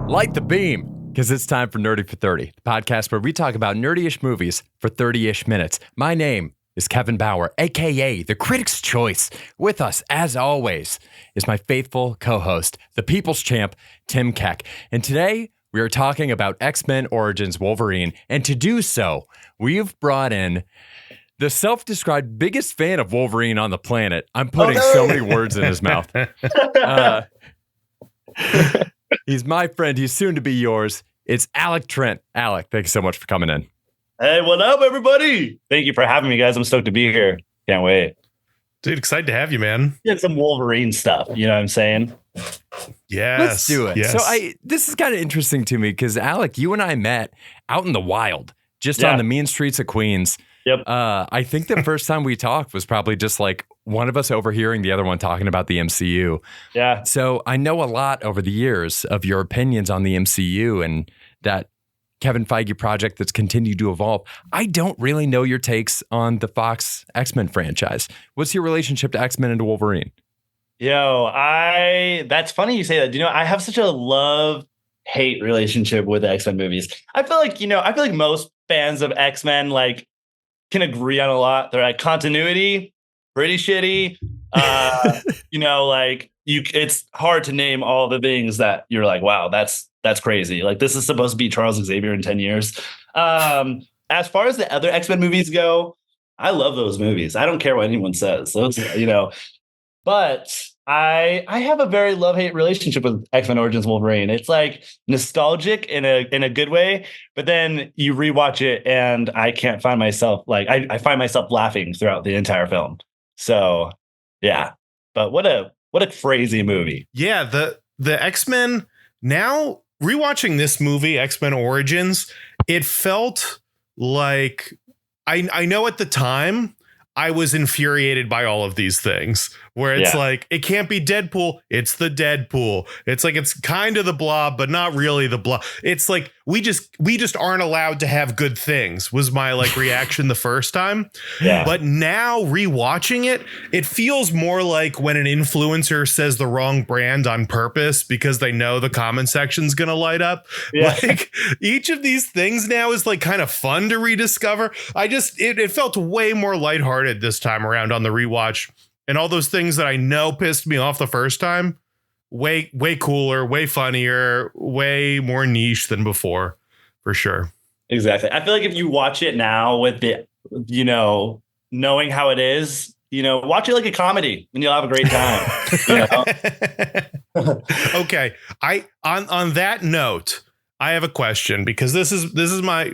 Light the beam, because it's time for Nerdy for 30, the podcast where we talk about nerdy-ish movies for 30-ish minutes. My name is Kevin Bauer, a.k.a. the Critic's Choice. With us, as always, is my faithful co-host, the People's Champ, Tim Keck. And today, we are talking about X-Men Origins Wolverine. And to do so, we've brought in the self-described biggest fan of Wolverine on the planet. I'm putting so many words in his mouth. He's my friend. He's soon to be yours. It's Alec Trent. Alec, thank you so much for coming in. Hey, what up, everybody? Thank you for having me, guys. I'm stoked to be here. Can't wait. Dude, excited to have you, man. Get some Wolverine stuff. You know what I'm saying? Yes. Let's do it. Yes. So this is kind of interesting to me because, Alec, you and I met out in the wild, just on the mean streets of Queens. Yep. I think the first time we talked was probably just like one of us overhearing the other one talking about the MCU. Yeah. So I know a lot over the years of your opinions on the MCU and that Kevin Feige project that's continued to evolve. I don't really know your takes on the Fox X-Men franchise. What's your relationship to X-Men and to Wolverine? That's funny you say that. You know, I have such a love-hate relationship with the X-Men movies. I feel like most fans of X-Men can agree on a lot. They're like continuity, pretty shitty. It's hard to name all the things that you're like, wow, that's crazy. Like, this is supposed to be Charles Xavier in 10 years. As far as the other X-Men movies go, I love those movies. I don't care what anyone says. But I have a very love-hate relationship with X-Men Origins Wolverine. It's like nostalgic in a good way, but then you rewatch it and I can't find myself I find myself laughing throughout the entire film. So yeah. But what a crazy movie. Yeah, the X-Men, now rewatching this movie, X-Men Origins, it felt like I know at the time I was infuriated by all of these things where it's like, it can't be Deadpool. It's the Deadpool. It's like, it's kind of the Blob, but not really the Blob. It's like, we just aren't allowed to have good things was my reaction the first time. Yeah. But now rewatching it, it feels more like when an influencer says the wrong brand on purpose because they know the comment section's going to light up. Yeah. Like, each of these things now is kind of fun to rediscover. It felt way more lighthearted this time around on the rewatch, and all those things that I know pissed me off the first time, way cooler, way funnier, way more niche than before, for sure. Exactly. I feel like if you watch it now with the, knowing how it is, watch it like a comedy and you'll have a great time. Okay. On that note, I have a question because this is my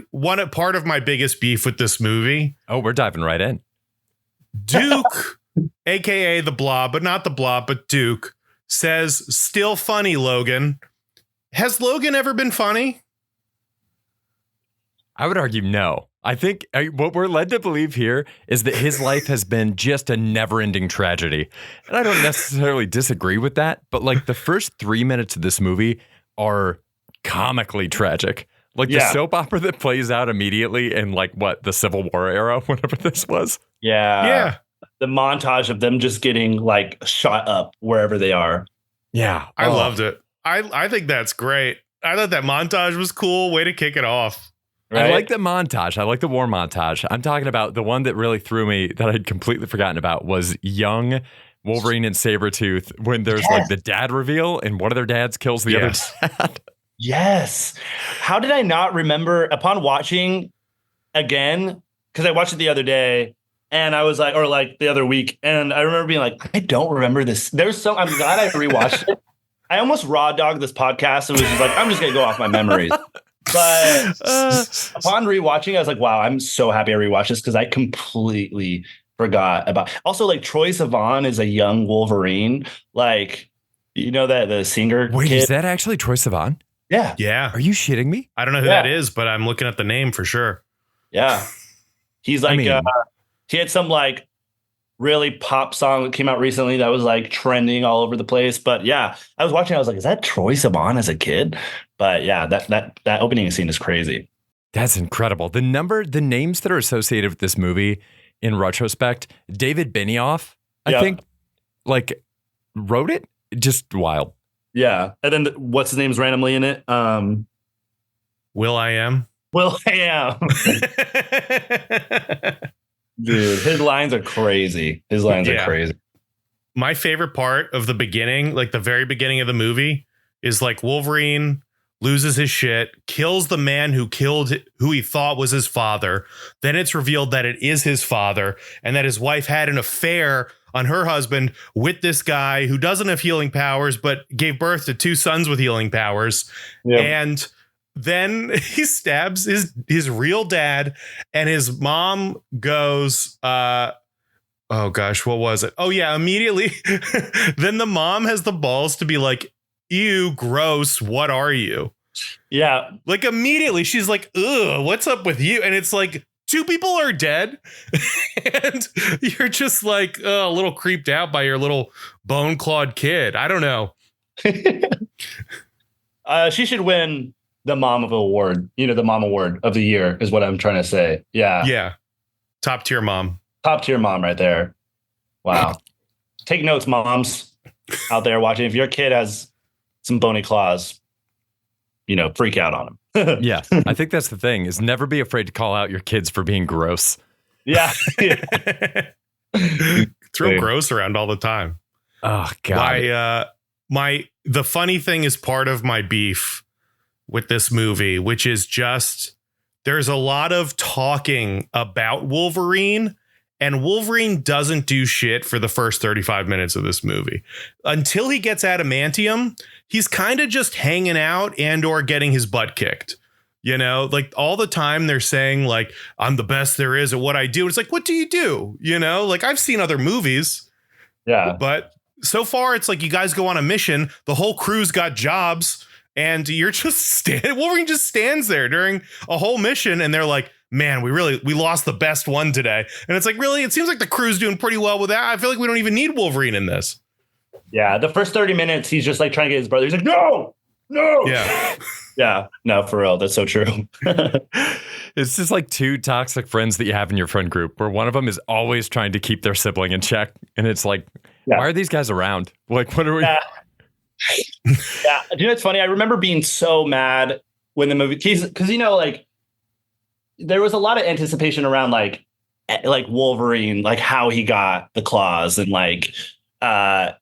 part of my biggest beef with this movie. Oh, we're diving right in. Duke, aka the Blob, but not the Blob, but Duke, says, "Still funny, Logan." Has Logan ever been funny? I would argue no. I think what we're led to believe here is that his life has been just a never-ending tragedy. And I don't necessarily disagree with that, but the first 3 minutes of this movie are comically tragic. The soap opera that plays out immediately in the Civil War era, whatever this was. Yeah. Yeah. The montage of them just getting shot up wherever they are. Yeah. I loved it. I think that's great. I thought that montage was cool. Way to kick it off. Right? I like the montage. I like the war montage. I'm talking about the one that really threw me that I'd completely forgotten about was young Wolverine and Sabretooth when there's the dad reveal and one of their dads kills the other dad. Yes. How did I not remember upon watching again? Because I watched it the other day and I was the other week. And I remember being I don't remember this. I'm glad I rewatched it. I almost raw dogged this podcast and was just I'm just going to go off my memories. But upon rewatching, I was wow, I'm so happy I rewatched this because I completely forgot about. Also, Troye Sivan is a young Wolverine. That the singer. Wait, kid? Is that actually Troye Sivan? Yeah. Yeah. Are you shitting me? I don't know who that is, but I'm looking at the name for sure. Yeah. He's he had some really pop song that came out recently that was trending all over the place. But yeah, I was watching, I was is that Troye Sivan as a kid? But yeah, that opening scene is crazy. That's incredible. The names that are associated with this movie in retrospect, David Benioff, I think, wrote it. Just wild. Yeah. And then what's his name's randomly in it? Will I am? Will I am. Dude, his lines are crazy. His lines are crazy. My favorite part of the beginning, like the very beginning of the movie, is like Wolverine loses his shit, kills the man who he thought was his father. Then it's revealed that it is his father and that his wife had an affair on her husband with this guy who doesn't have healing powers, but gave birth to 2 sons with healing powers. Yep. And then he stabs his real dad, and his mom goes, oh gosh, what was it? Oh yeah, immediately. Then the mom has the balls to be like, ew, gross, what are you? Yeah. Like immediately she's like, ugh, what's up with you? And it's like 2 people are dead. And you're just like a little creeped out by your little bone clawed kid. I don't know. She should win the mom of award, the mom award of the year is what I'm trying to say. Yeah. Yeah. Top tier mom right there. Wow. Take notes, moms out there watching. If your kid has some bony claws, freak out on him. Yeah. I think that's the thing, is never be afraid to call out your kids for being gross. Yeah. Throw gross around all the time. Oh God. The funny thing is part of my beef with this movie, which is just there's a lot of talking about Wolverine, and Wolverine doesn't do shit for the first 35 minutes of this movie. Until he gets adamantium, he's kind of just hanging out and or getting his butt kicked. Like all the time they're saying like, I'm the best there is at what I do. It's like, what do you do? Like I've seen other movies. Yeah. But so far it's like you guys go on a mission. The whole crew's got jobs. And you're just Wolverine just stands there during a whole mission, and they're like, man, we lost the best one today. And it's like, really? It seems like the crew's doing pretty well with that. I feel like we don't even need Wolverine in this. Yeah, the first 30 minutes, he's just like trying to get his brother. He's like, no. Yeah. Yeah, no, for real. That's so true. It's just like 2 toxic friends that you have in your friend group, where one of them is always trying to keep their sibling in check. And it's like, why are these guys around? Like, what are we... Yeah. Yeah, it's funny. I remember being so mad when the movie, because like there was a lot of anticipation around like Wolverine, like how he got the claws, and like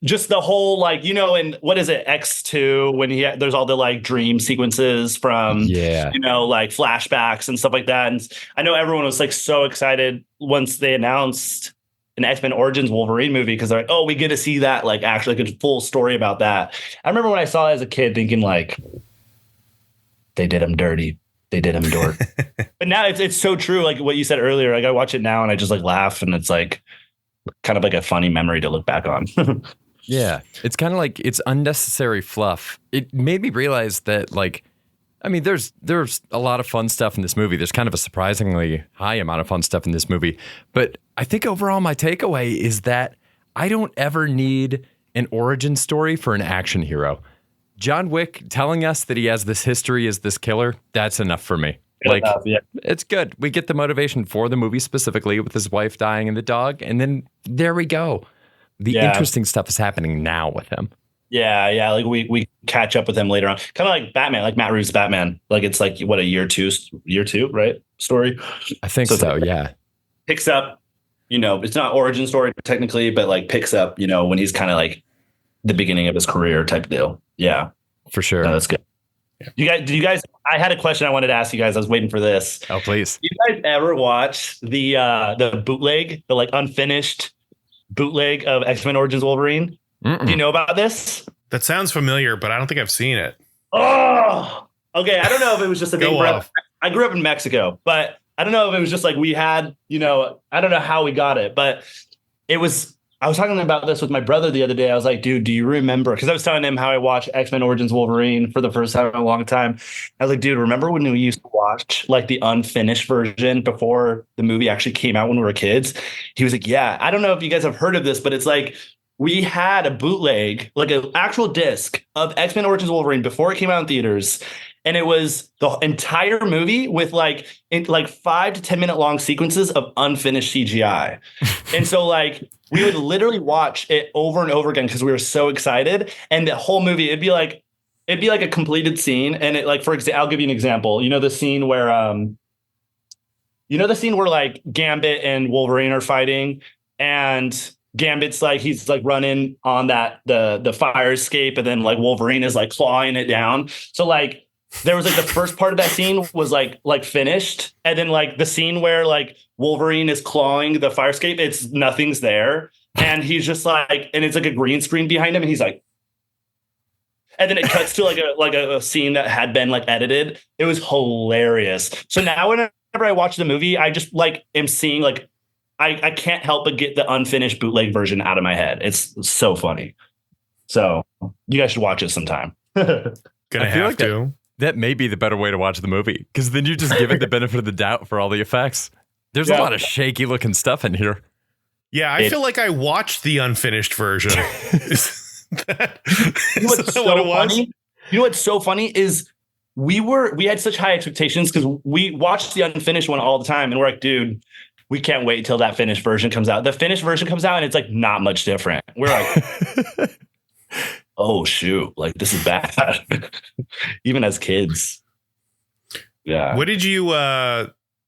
just the whole like and what is it, X2, when there's all the like dream sequences from like flashbacks and stuff like that. And I know everyone was like so excited once they announced an X-Men Origins Wolverine movie, because they're like, oh, we get to see that, like actually like a full story about that. I remember when I saw it as a kid thinking like, they did him dirty. They did him dork. But now it's so true. Like what you said earlier, like I watch it now and I just like laugh, and it's like kind of like a funny memory to look back on. Yeah. It's kind of like it's unnecessary fluff. It made me realize that like, I mean, there's a lot of fun stuff in this movie. There's kind of a surprisingly high amount of fun stuff in this movie. But I think overall my takeaway is that I don't ever need an origin story for an action hero. John Wick telling us that he has this history as this killer, that's enough for me. It's good. We get the motivation for the movie specifically with his wife dying and the dog. And then there we go. The interesting stuff is happening now with him. Yeah. Like we catch up with him later on. Kind of like Batman, like Matt Reeves' Batman. Like it's like what, a year two, right? Story. I think so. Yeah. Picks up, it's not origin story technically, but like picks up, when he's kind of like the beginning of his career type deal. Yeah, for sure. No, that's good. Yeah. Did you guys, I had a question I wanted to ask you guys. I was waiting for this. Oh, please. Did you guys ever watch the bootleg, the like unfinished bootleg of X-Men Origins Wolverine? Mm-mm. Do you know about this? That sounds familiar, but I don't think I've seen it. Oh, okay. I don't know if it was just a thing. I grew up in Mexico, but I don't know if it was just like we had, I don't know how we got it, but I was talking about this with my brother the other day. I was like, dude, do you remember? Because I was telling him how I watched X-Men Origins Wolverine for the first time in a long time. I was like, dude, remember when we used to watch like the unfinished version before the movie actually came out when we were kids? He was like, yeah. I don't know if you guys have heard of this, but it's like, we had a bootleg, like an actual disc of X-Men Origins Wolverine before it came out in theaters. And it was the entire movie with like 5 to 10 minute long sequences of unfinished CGI. And so like we would literally watch it over and over again because we were so excited. And the whole movie, it'd be like a completed scene. And it like, for example, I'll give you an example. You know, the scene where like Gambit and Wolverine are fighting, and Gambit's like, he's like running on the fire escape, and then like Wolverine is like clawing it down. So like there was like the first part of that scene was like finished, and then like the scene where like Wolverine is clawing the fire escape, it's nothing's there, and he's just like, and it's like a green screen behind him, and he's like, and then it cuts to like a scene that had been like edited. It was hilarious. So now whenever I watch the movie, I just like am seeing like I can't help but get the unfinished bootleg version out of my head. It's so funny. So you guys should watch it sometime. Gonna have to. That may be the better way to watch the movie, because then you just give it the benefit of the doubt for all the effects. There's a lot of shaky looking stuff in here. Yeah, I feel like I watched the unfinished version. You know what's so funny? You know what's so funny is we had such high expectations because we watched the unfinished one all the time, and we're like, dude, we can't wait till that finished version comes out. The finished version comes out and it's like not much different. We're like, oh shoot, like this is bad. Even as kids. Yeah. What did you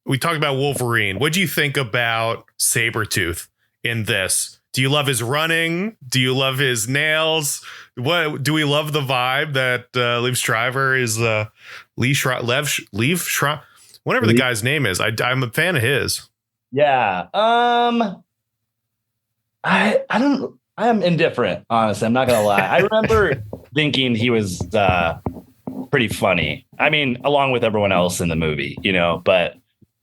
we talked about Wolverine. What do you think about Sabretooth in this? Do you love his running? Do you love his nails? What do we love the vibe that Liev Schreiber is Lev Schreiber, whatever the guy's name is. I'm a fan of his. Yeah. I am indifferent, honestly. I'm not gonna lie. I remember thinking he was pretty funny. I mean, along with everyone else in the movie, you know, but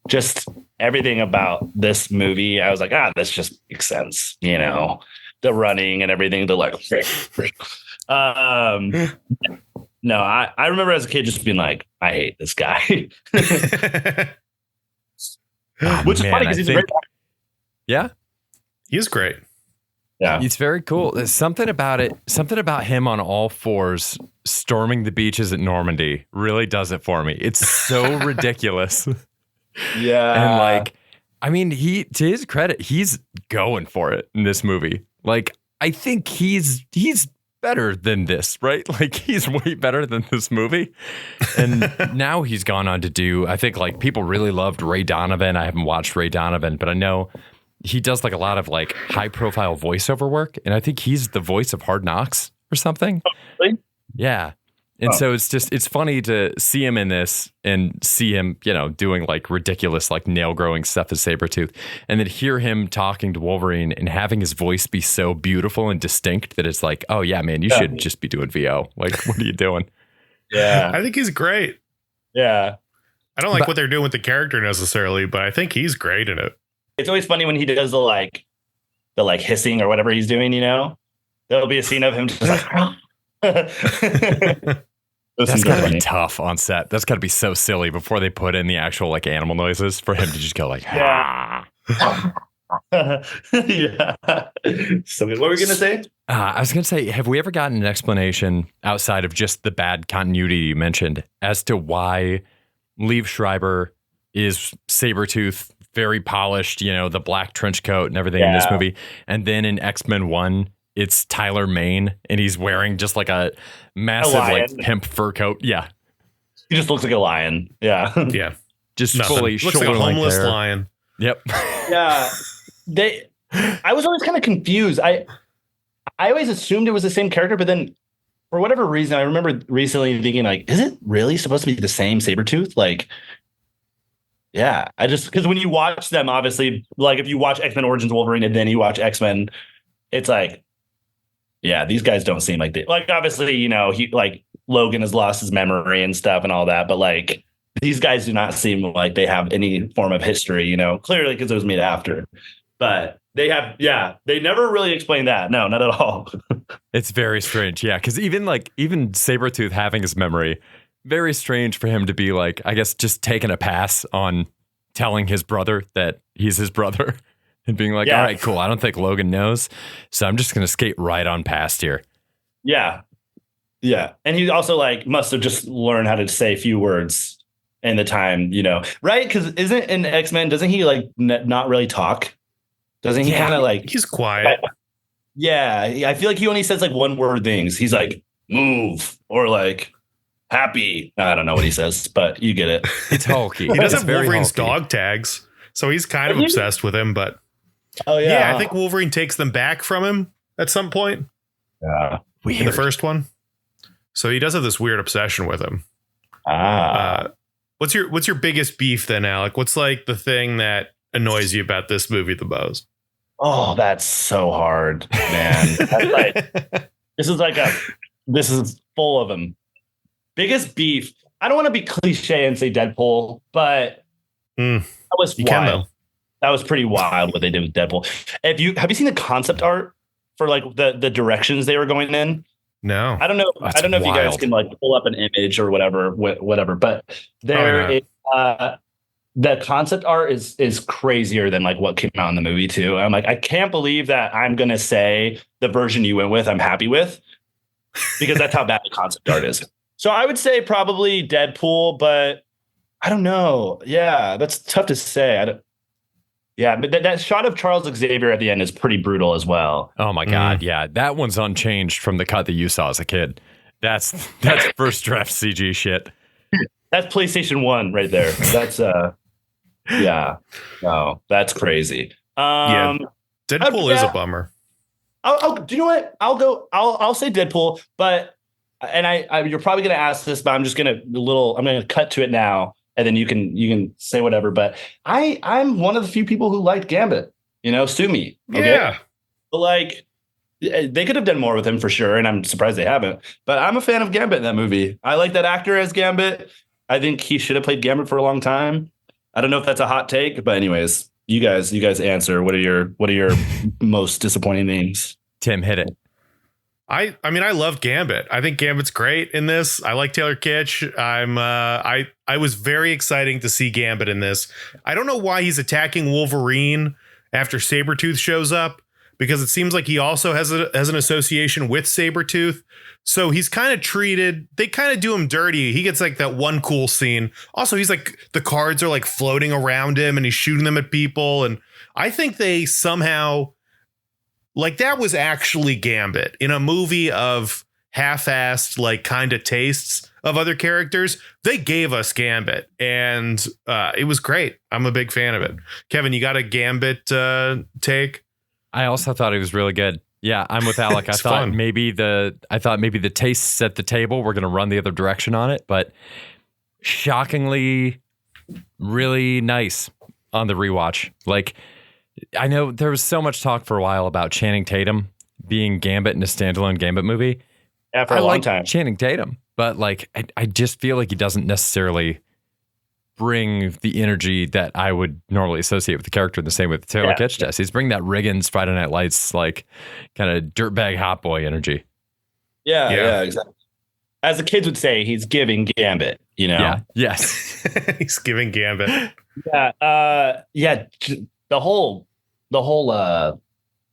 just everything about this movie, I was like, this just makes sense, you know, the running and everything, the like no, I remember as a kid just being like, I hate this guy. Which is funny because he's a great actor. Yeah. He is great. Yeah. It's very cool. There's something about it. Something about him on all fours storming the beaches at Normandy really does it for me. It's so ridiculous. Yeah. And like, I mean, to his credit, he's going for it in this movie. Like, I think he's better than this, right? Like, he's way better than this movie. And now he's gone on to do, I think like people really loved Ray Donovan. I haven't watched Ray Donovan, but I know he does like a lot of like high profile voiceover work. And I think he's the voice of Hard Knocks or something. Oh, really? Yeah. And so it's funny to see him in this and see him, you know, doing like ridiculous, like nail growing stuff as Sabretooth, and then hear him talking to Wolverine and having his voice be so beautiful and distinct that it's like, oh yeah, man, you should just be doing VO. Like, what are you doing? Yeah. I think he's great. Yeah. I don't like what they're doing with the character necessarily, but I think he's great in it. It's always funny when he does the hissing or whatever he's doing, you know, there'll be a scene of him just like, that's gotta be tough on set. That's gotta be so silly before they put in the actual like animal noises for him to just go like, yeah. Yeah. So good. What were we gonna say? I was gonna say, have we ever gotten an explanation outside of just the bad continuity you mentioned as to why Liev Schreiber is Sabretooth, very polished, you know, the black trench coat and everything in this movie, and then in X-Men 1 it's Tyler Mane, and he's wearing just like a massive like pimp fur coat. Yeah. He just looks like a lion. Yeah. Yeah. Just fully looks like a homeless lion. Yep. Yeah. I was always kind of confused. I always assumed it was the same character, but then for whatever reason, I remember recently thinking like, is it really supposed to be the same Sabretooth? Like, yeah, because when you watch them, obviously, like if you watch X-Men Origins Wolverine and then you watch X-Men, it's like, yeah, these guys don't seem like they, like, obviously, you know, he like Logan has lost his memory and stuff and all that, but like these guys do not seem like they have any form of history, you know, clearly because it was made after, but they have, they never really explained that. No, not at all. It's very strange. Yeah. Cause even Sabretooth having his memory, very strange for him to be like, I guess just taking a pass on telling his brother that he's his brother. And being like, all right, cool. I don't think Logan knows. So I'm just going to skate right on past here. Yeah. Yeah. And he also like must have just learned how to say a few words in the time, right? Because isn't in X-Men, doesn't he like not really talk? Doesn't he kind of like he's quiet? Yeah. I feel like he only says like one word things. He's like move or like happy. I don't know what he says, but you get it. It's hulky. He does It's have very Wolverine's hulky. dog tags, so he's kind of obsessed with him. But Oh yeah. I think Wolverine takes them back from him at some point Yeah. in the first one. So he does have this weird obsession with him. What's your biggest beef then, Alec? What's like the thing that annoys you about this movie the most? Oh, that's so hard, man. This is full of them. Biggest beef. I don't want to be cliche and say Deadpool, but that was wild. That was pretty wild what they did with Deadpool. Have you seen the concept art for like the directions they were going in? No, I don't know. I don't know if you guys can like pull up an image or whatever, but the concept art is crazier than like what came out in the movie too. I'm like, I can't believe that I'm gonna say the version you went with, I'm happy with, because that's how bad the concept art is. So I would say probably Deadpool, but I don't know. Yeah, that's tough to say. But that shot of Charles Xavier at the end is pretty brutal as well. Oh my God. Yeah. That one's unchanged from the cut that you saw as a kid. That's first draft CG shit. That's PlayStation 1 right there. That's no, that's crazy. Deadpool is a bummer. Do you know what? I'll say Deadpool, but you're probably gonna ask this, but I'm gonna cut to it now. And then you can say whatever, but I'm one of the few people who liked Gambit. Sue me. Okay? Yeah, but like they could have done more with him for sure, and I'm surprised they haven't. But I'm a fan of Gambit in that movie. I like that actor as Gambit. I think he should have played Gambit for a long time. I don't know if that's a hot take, but anyways, you guys answer. What are your most disappointing names? Tim, hit it. I mean, I love Gambit. I think Gambit's great in this. I like Taylor Kitsch. I was very exciting to see Gambit in this. I don't know why he's attacking Wolverine after Sabretooth shows up, because it seems like he also has an association with Sabretooth. So he's kind of treated, they kind of do him dirty. He gets like that one cool scene. Also, he's like, the cards are like floating around him and he's shooting them at people. And I think they somehow, like, that was actually Gambit in a movie of half-assed, like, kind of tastes of other characters. They gave us Gambit, and it was great. I'm a big fan of it. Kevin, you got a Gambit take? I also thought it was really good. Yeah, I'm with Alec. I thought maybe the tastes set the table. We're going to run the other direction on it, but shockingly, really nice on the rewatch. Like, I know there was so much talk for a while about Channing Tatum being Gambit in a standalone Gambit movie. Yeah, for a long time. Channing Tatum, but like I just feel like he doesn't necessarily bring the energy that I would normally associate with the character. The same with Taylor Kitsch does. He's bringing that Riggins Friday Night Lights, like, kind of dirtbag hot boy energy. Yeah, exactly. As the kids would say, he's giving Gambit. Yeah. Yes. He's giving Gambit. Yeah. The whole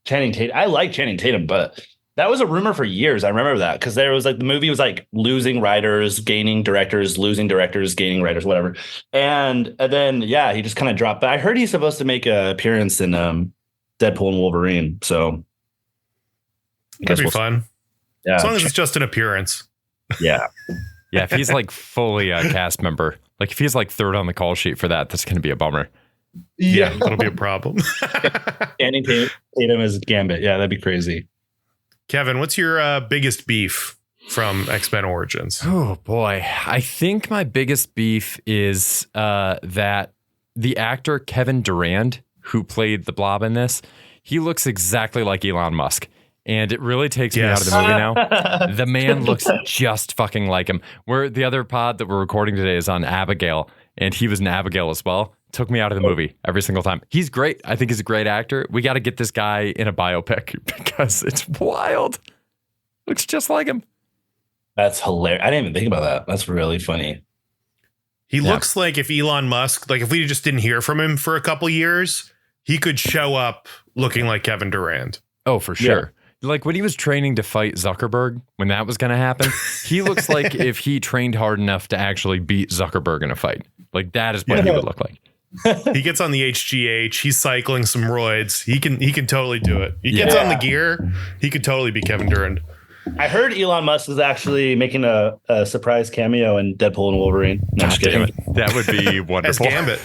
Channing Tatum. I like Channing Tatum, but that was a rumor for years. I remember that because there was like the movie was like losing writers, gaining directors, losing directors, gaining writers, whatever. And then he just kind of dropped. But I heard he's supposed to make an appearance in Deadpool and Wolverine. So that'd be fun. Yeah, as long as it's just an appearance. Yeah. Yeah, if he's like fully a cast member, like if he's like third on the call sheet for that, that's going to be a bummer. Yeah, that'll be a problem. Channing Tatum as Gambit. Yeah, that'd be crazy. Kevin, what's your biggest beef from X-Men Origins? Oh, boy. I think my biggest beef is that the actor Kevin Durand, who played the Blob in this, he looks exactly like Elon Musk. And it really takes me out of the movie now. The man looks just fucking like him. The other pod that we're recording today is on Abigail, and he was in Abigail as well. Took me out of the movie every single time. He's great. I think he's a great actor. We got to get this guy in a biopic because it's wild. Looks just like him. That's hilarious. I didn't even think about that. That's really funny. He looks like if Elon Musk, like if we just didn't hear from him for a couple years, he could show up looking like Kevin Durand. Oh, for sure. Like when he was training to fight Zuckerberg, when that was going to happen, he looks like if he trained hard enough to actually beat Zuckerberg in a fight. Like that is what he would look like. He gets on the HGH. He's cycling some roids. He can totally do it. He gets on the gear. He could totally be Kevin Durant. I heard Elon Musk is actually making a surprise cameo in Deadpool and Wolverine. No, I'm just kidding. That would be wonderful. As Gambit.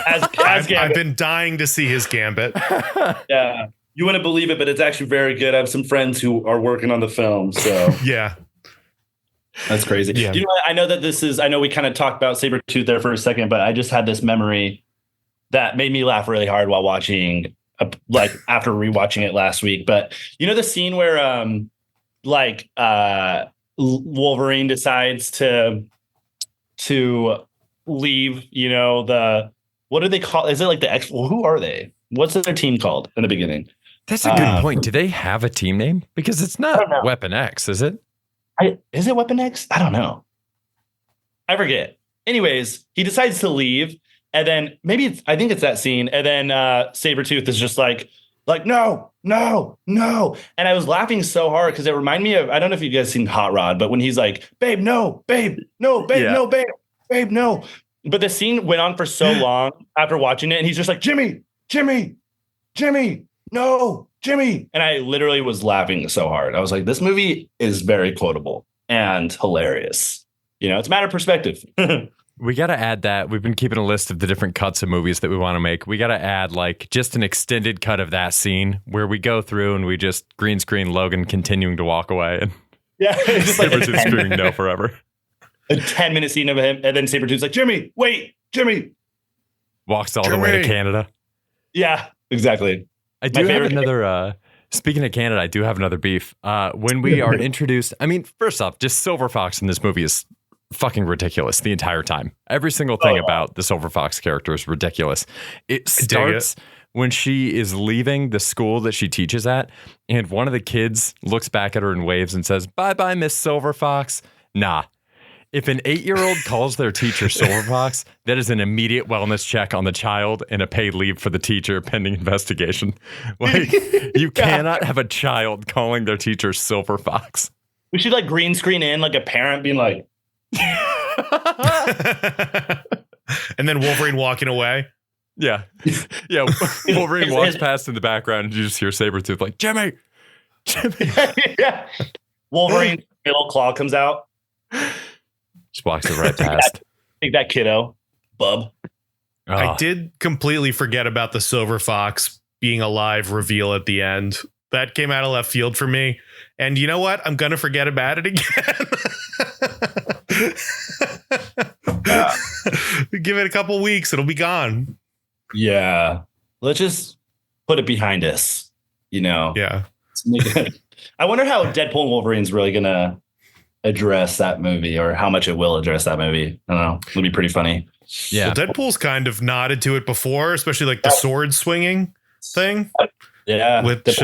As Gambit. I've been dying to see his Gambit. Yeah. You wouldn't believe it, but it's actually very good. I have some friends who are working on the film. So yeah. That's crazy. Yeah. You know what? I know that I know we kind of talked about Sabretooth there for a second, but I just had this memory that made me laugh really hard while watching, after rewatching it last week. But you know the scene where Wolverine decides to leave, what do they call? Is it like the X? Well, who are they? What's their team called in the beginning? That's a good point. Do they have a team name? Because it's not Weapon X, is it? Is it Weapon X? I don't know. I forget. Anyways, he decides to leave, and then I think it's that scene, and then Sabretooth is just like no. And I was laughing so hard because it reminded me of, I don't know if you guys seen Hot Rod, but when he's like, babe, no, babe, no, babe, no, babe, no. But the scene went on for so long after watching it, and he's just like, Jimmy, no, Jimmy. And I literally was laughing so hard. I was like, this movie is very quotable and hilarious. It's a matter of perspective. We got to add that. We've been keeping a list of the different cuts of movies that we want to make. We got to add just an extended cut of that scene where we go through and we just green screen Logan continuing to walk away. And it's just Sabretooth screaming no forever. A 10-minute scene of him. And then Sabretooth's like, Jimmy, wait, Jimmy. Walks all the way to Canada. Yeah, exactly. I do have another, speaking of Canada, I do have another beef. When we are introduced, first off, just Silver Fox in this movie is fucking ridiculous the entire time. Every single thing about the Silver Fox character is ridiculous. It starts when she is leaving the school that she teaches at, and one of the kids looks back at her and waves and says, "Bye-bye, Miss Silver Fox." Nah. If an 8-year-old calls their teacher Silver Fox, that is an immediate wellness check on the child and a paid leave for the teacher pending investigation. You cannot have a child calling their teacher Silver Fox. We should green screen in a parent being like, and then Wolverine walking away. Yeah. Wolverine walks past in the background and you just hear Sabretooth like, Jimmy. Yeah. Wolverine's middle claw comes out. Just walks it right past. Take that kiddo, bub. Oh. I did completely forget about the Silver Fox being alive reveal at the end. That came out of left field for me. And you know what? I'm going to forget about it again. Give it a couple weeks. It'll be gone. Yeah. Let's just put it behind us, Yeah. I wonder how Deadpool and Wolverine's really going to address that movie, or how much it will address that movie. I don't know. It'll be pretty funny. Yeah. Well, Deadpool's kind of nodded to it before, especially the sword swinging thing. Yeah. Which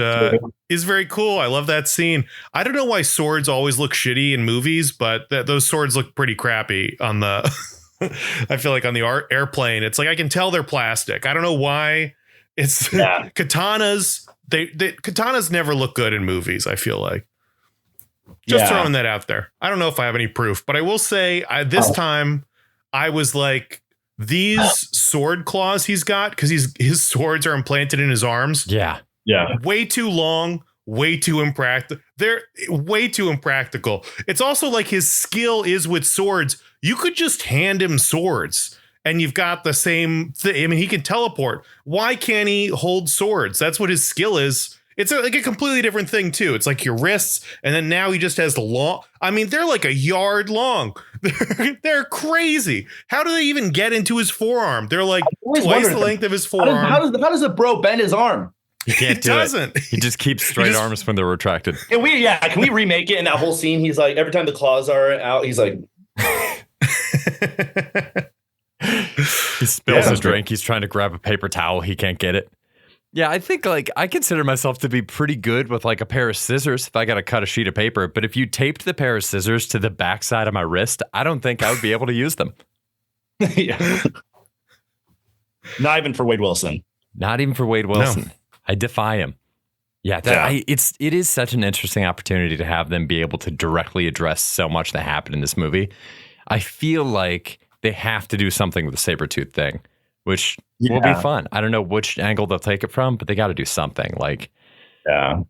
is very cool. I love that scene. I don't know why swords always look shitty in movies, but those swords look pretty crappy on the I feel like on the airplane. It's I can tell they're plastic. I don't know why. It's katanas. They katanas never look good in movies, I feel like. Just throwing that out there. I don't know if I have any proof, but I will say this time I was like, these sword claws he's got, because his swords are implanted in his arms. Yeah. Way too long, way too impractical. They're way too impractical. It's also his skill is with swords. You could just hand him swords and you've got the same thing. He can teleport. Why can't he hold swords? That's what his skill is. It's a completely different thing, too. It's your wrists, and then now he just has the long. They're a yard long. They're crazy. How do they even get into his forearm? They're twice the length of his forearm. How does the bro bend his arm? He can't do it. He just keeps straight arms when they're retracted. Can we remake it in that whole scene? He's every time the claws are out, he's like. He spills his drink. He's trying to grab a paper towel. He can't get it. Yeah, I think I consider myself to be pretty good with a pair of scissors if I got to cut a sheet of paper. But if you taped the pair of scissors to the backside of my wrist, I don't think I would be able to use them. Yeah. Not even for Wade Wilson. Not even for Wade Wilson. No. I defy him. Yeah, it is such an interesting opportunity to have them be able to directly address so much that happened in this movie. I feel like they have to do something with the Sabretooth thing, which will be fun. I don't know which angle they'll take it from, but they got to do something. Like, yeah,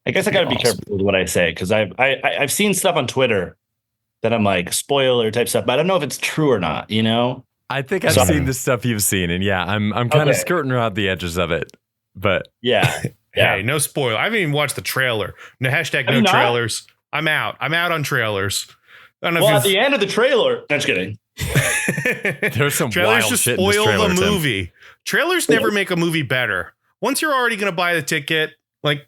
I guess I got to be careful with what I say because I've seen stuff on Twitter that I'm like spoiler type stuff, but I don't know if it's true or not. You know, I think I've seen the stuff you've seen, and yeah, I'm kind of skirting around the edges of it, but yeah. Hey, no spoiler. I haven't even watched the trailer. No hashtag no trailers. I'm out. I'm out on trailers. I don't know at the end of the trailer, I'm just kidding. There's some trailers wild just shit in this spoil trailer, the Tim. movie. Trailers never make a movie better. Once you're already going to buy the ticket, like,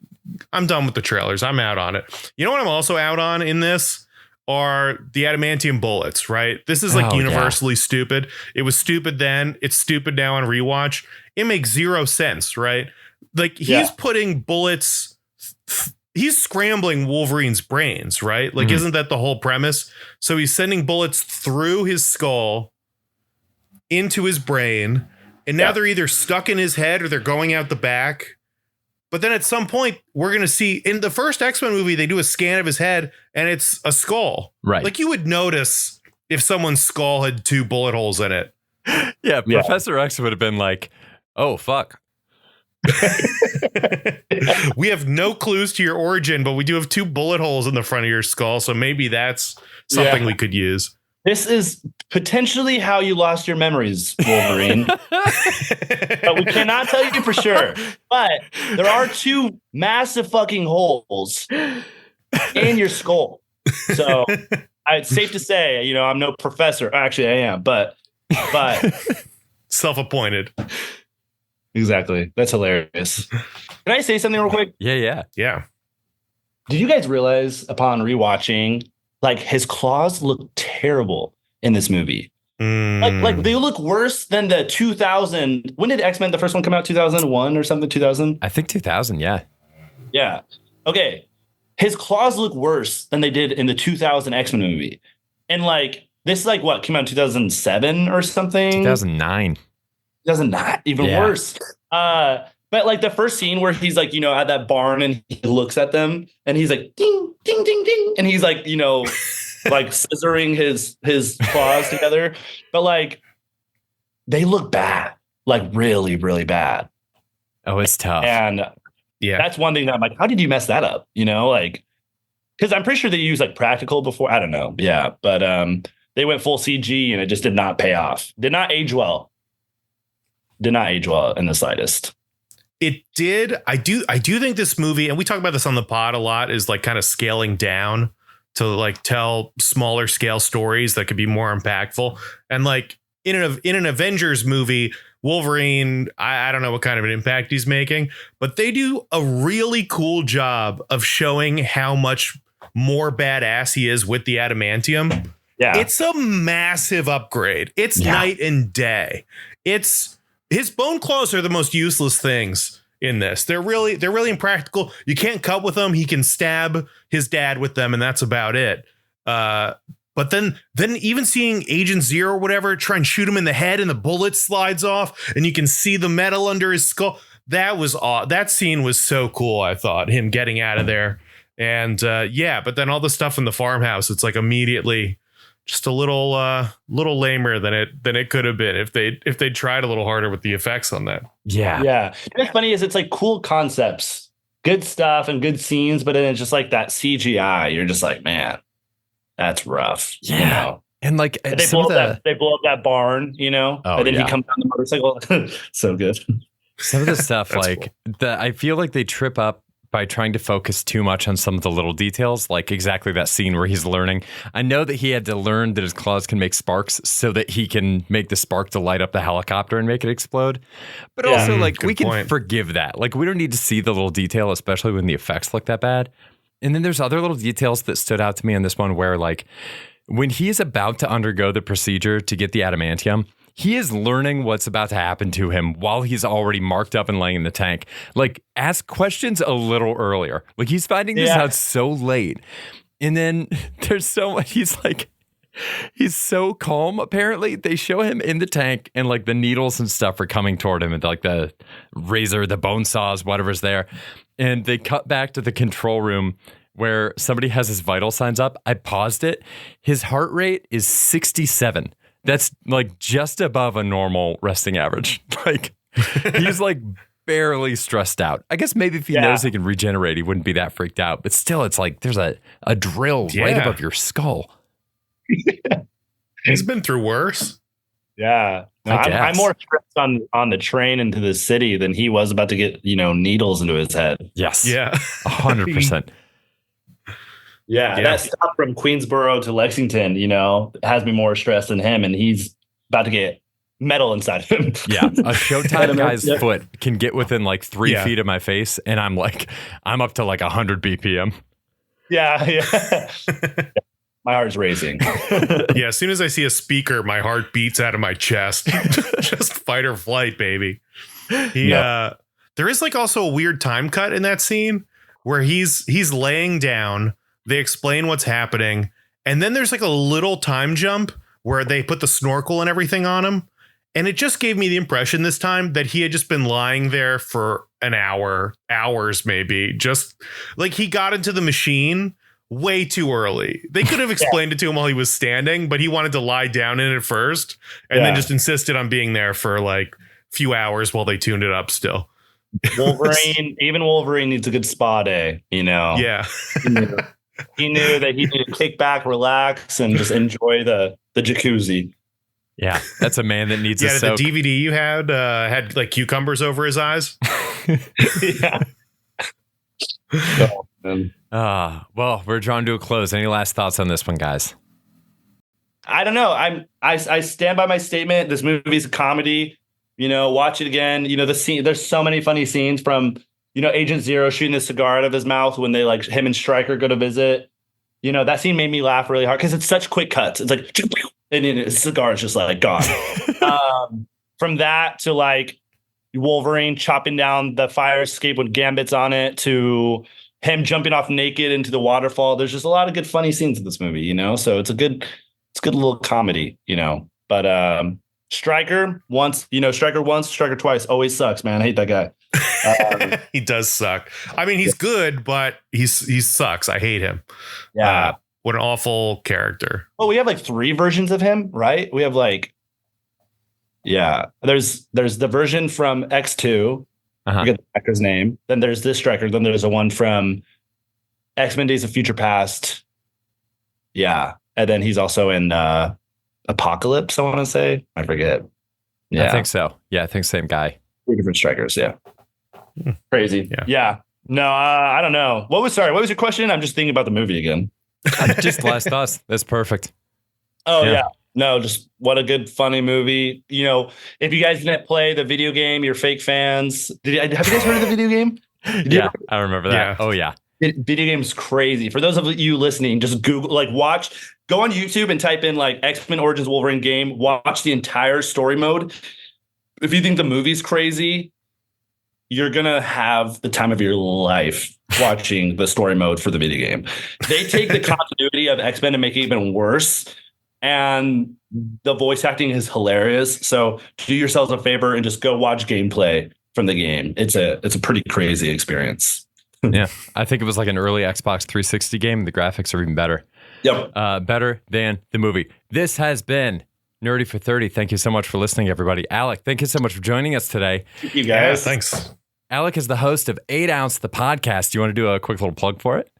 I'm done with the trailers. I'm out on it. You know what I'm also out on in this are the adamantium bullets, right? This is like universally stupid. It was stupid then. It's stupid now on rewatch. It makes zero sense, right? Like, he's putting bullets, he's scrambling Wolverine's brains, right? Like, isn't that the whole premise? So he's sending bullets through his skull into his brain, and now they're either stuck in his head or they're going out the back. But then at some point, we're going to see in the first X-Men movie, they do a scan of his head and it's a skull. Right. Like, you would notice if someone's skull had 2 bullet holes in it. Yeah, Professor X would have been like, oh, fuck. We have no clues to your origin, but we do have 2 bullet holes in the front of your skull, so maybe that's something we could use. This is potentially how you lost your memories, Wolverine. But we cannot tell you for sure. But there are 2 massive fucking holes in your skull. So it's safe to say, you know, I'm no professor. Actually, I am, but Self-appointed. Exactly. That's hilarious. Can I say something real quick? Yeah. Did you guys realize upon rewatching, like, his claws look terrible in this movie? Like they look worse than the 2000. When did X-Men, the first one, come out? 2001 or something? 2000? I think 2000. Yeah. Yeah. Okay. His claws look worse than they did in the 2000 X-Men movie. And like, this like what came out in 2007 or something? 2009. 2009, even worse. But like the first scene where he's like, you know, at that barn and he looks at them and he's like, ding, ding, ding, ding. And he's like, you know, like scissoring his claws together. But like, they look bad, like really, really bad. Oh, it's tough. And that's one thing that I'm like, how did you mess that up? You know, like, because I'm pretty sure they used like practical before. I don't know. Yeah. But they went full CG and it just did not pay off. Did not age well. Did not age well in the slightest. It did. I do think this movie, and we talk about this on the pod a lot, is like kind of scaling down to like tell smaller scale stories that could be more impactful. And like in an Avengers movie, Wolverine, I don't know what kind of an impact he's making, but they do a really cool job of showing how much more badass he is with the adamantium. Yeah. It's a massive upgrade. It's night and day. His bone claws are the most useless things in this. They're really impractical. You can't cut with them. He can stab his dad with them, and that's about it. But then even seeing Agent Zero or whatever try and shoot him in the head, and the bullet slides off, and you can see the metal under his skull. That scene was so cool. I thought him getting out of there, and but then all the stuff in the farmhouse, it's like immediately just a little lamer than it could have been if they tried a little harder with the effects on that. Yeah. What's funny is it's like cool concepts, good stuff and good scenes, but then it's just like that CGI. You're just like, man, that's rough. Yeah. You know? And like they blow up that barn, you know, and then he comes on the motorcycle. So good. Some of the stuff like that, I feel like they trip up by trying to focus too much on some of the little details, like exactly that scene where he's learning. I know that he had to learn that his claws can make sparks so that he can make the spark to light up the helicopter and make it explode. But also, like, we can forgive that. Like, we don't need to see the little detail, especially when the effects look that bad. And then there's other little details that stood out to me in this one where, like, when he's about to undergo the procedure to get the adamantium, he is learning what's about to happen to him while he's already marked up and laying in the tank. Like, ask questions a little earlier. Like, he's finding this out so late. And then there's so much, he's like, He's so calm. Apparently, they show him in the tank, and like the needles and stuff are coming toward him, and like the razor, the bone saws, whatever's there. And they cut back to the control room where somebody has his vital signs up. I paused it. His heart rate is 67. That's like just above a normal resting average. Like he's like barely stressed out. I guess maybe if he knows he can regenerate, he wouldn't be that freaked out. But still, it's like there's a drill right above your skull. He's been through worse. Yeah. No, I'm more stressed on the train into the city than he was about to get, needles into his head. Yes. Yeah. 100%. Yeah. That stop from Queensboro to Lexington, has me more stressed than him. And he's about to get metal inside of him. Yeah. A Showtime guy's foot can get within like 3 feet of my face. And I'm up to like 100 BPM. Yeah. My heart's racing. Yeah, as soon as I see a speaker, my heart beats out of my chest. Just fight or flight, baby. There is like also a weird time cut in that scene where he's laying down. They explain what's happening, and then there's like a little time jump where they put the snorkel and everything on him, and it just gave me the impression this time that he had just been lying there for an hour, hours maybe, just like he got into the machine way too early. They could have explained it to him while he was standing, but he wanted to lie down in it first and then just insisted on being there for like a few hours while they tuned it up still. Even Wolverine needs a good spa day, Yeah. He knew that he needed to kick back, relax, and just enjoy the jacuzzi. Yeah, that's a man that needs a soak. The DVD you had like cucumbers over his eyes. Yeah. Well, we're drawn to a close. Any last thoughts on this one, guys? I don't know. I stand by my statement. This movie's a comedy. Watch it again. The scene. There's so many funny scenes from Agent Zero shooting the cigar out of his mouth when they like him and Stryker go to visit. That scene made me laugh really hard because it's such quick cuts. It's like and then his cigar is just like gone. From that to like Wolverine chopping down the fire escape with Gambit's on it to him jumping off naked into the waterfall. There's just a lot of good funny scenes in this movie, so it's a good little comedy, but Stryker once, Stryker twice always sucks, man. I hate that guy. He does suck. I mean, he's good, but he sucks. I hate him. Yeah. What an awful character. Well, we have like 3 versions of him, right? We have like, there's the version from X2. I forget the actor's name. Then there's this Stryker. Then there's a one from X-Men Days of Future Past. Yeah. And then he's also in Apocalypse, I want to say. I forget. Yeah. I think so. Yeah, I think same guy. 3 different Strikers. Yeah. Crazy. Yeah. No, I don't know. What was your question? I'm just thinking about the movie again. Just last thoughts. That's perfect. Oh, yeah. No, just what a good, funny movie. If you guys didn't play the video game, you're fake fans. Have you guys heard of the video game? I remember that. Yeah. Oh, yeah. Video game's crazy. For those of you listening, just Google, go on YouTube and type in like X-Men Origins Wolverine game. Watch the entire story mode. If you think the movie's crazy, you're going to have the time of your life watching the story mode for the video game. They take the continuity of X-Men and make it even worse. And the voice acting is hilarious. So do yourselves a favor and just go watch gameplay from the game. It's a pretty crazy experience. Yeah, I think it was like an early Xbox 360 game. The graphics are even better. Yep. Better than the movie. This has been Nerdy for 30. Thank you so much for listening, everybody. Alec, thank you so much for joining us today. Thank you, guys. Yeah, thanks. Alec is the host of 8 Ounce, the podcast. Do you want to do a quick little plug for it?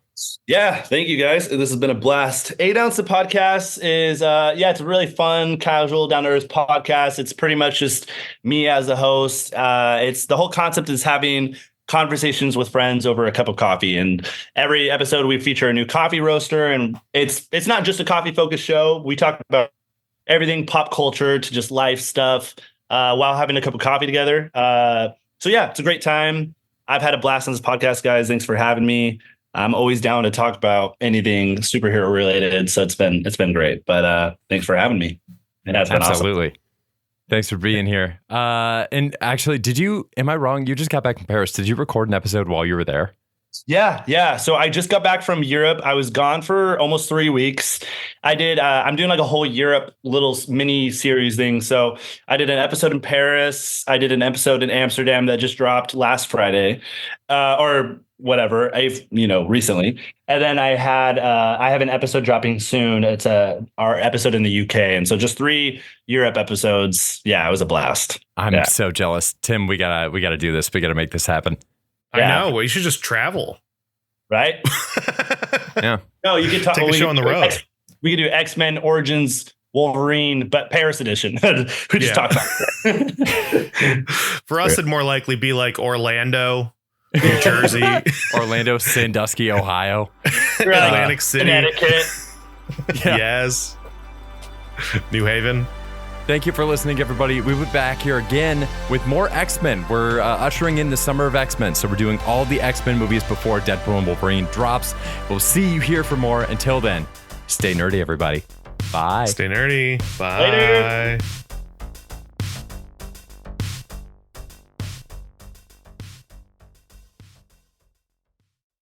Yeah, thank you, guys. This has been a blast. 8 Ounce, the podcast is, it's a really fun, casual, down-to-earth podcast. It's pretty much just me as the host. The whole concept is having conversations with friends over a cup of coffee, and every episode we feature a new coffee roaster, and it's not just a coffee focused show. We talk about everything pop culture to just life stuff while having a cup of coffee together. So yeah, it's a great time. I've had a blast on this podcast, guys. Thanks for having me. I'm always down to talk about anything superhero related, so it's been great. But thanks for having me. It has been absolutely awesome. Thanks for being here. And actually, am I wrong? You just got back from Paris. Did you record an episode while you were there? Yeah. So I just got back from Europe. I was gone for almost 3 weeks. I did. I'm doing like a whole Europe little mini series thing. So I did an episode in Paris. I did an episode in Amsterdam that just dropped last Friday, or whatever. Recently. And then I have an episode dropping soon. It's our episode in the UK. And so just 3 Europe episodes. Yeah, it was a blast. I'm so jealous. Tim, we gotta do this. We gotta make this happen. I know. Well, you should just travel. Right? Yeah. No, you could talk. Take a show on the road. We could do X-Men Origins Wolverine, but Paris edition. We just talk about it. For us, it'd more likely be like Orlando, New Jersey, Orlando, Sandusky, Ohio, Atlantic City, Connecticut. Yes, New Haven. Thank you for listening, everybody. We'll be back here again with more X-Men. We're ushering in the summer of X-Men, so we're doing all the X-Men movies before Deadpool and Wolverine drops. We'll see you here for more. Until then, stay nerdy, everybody. Bye. Stay nerdy. Bye. Later.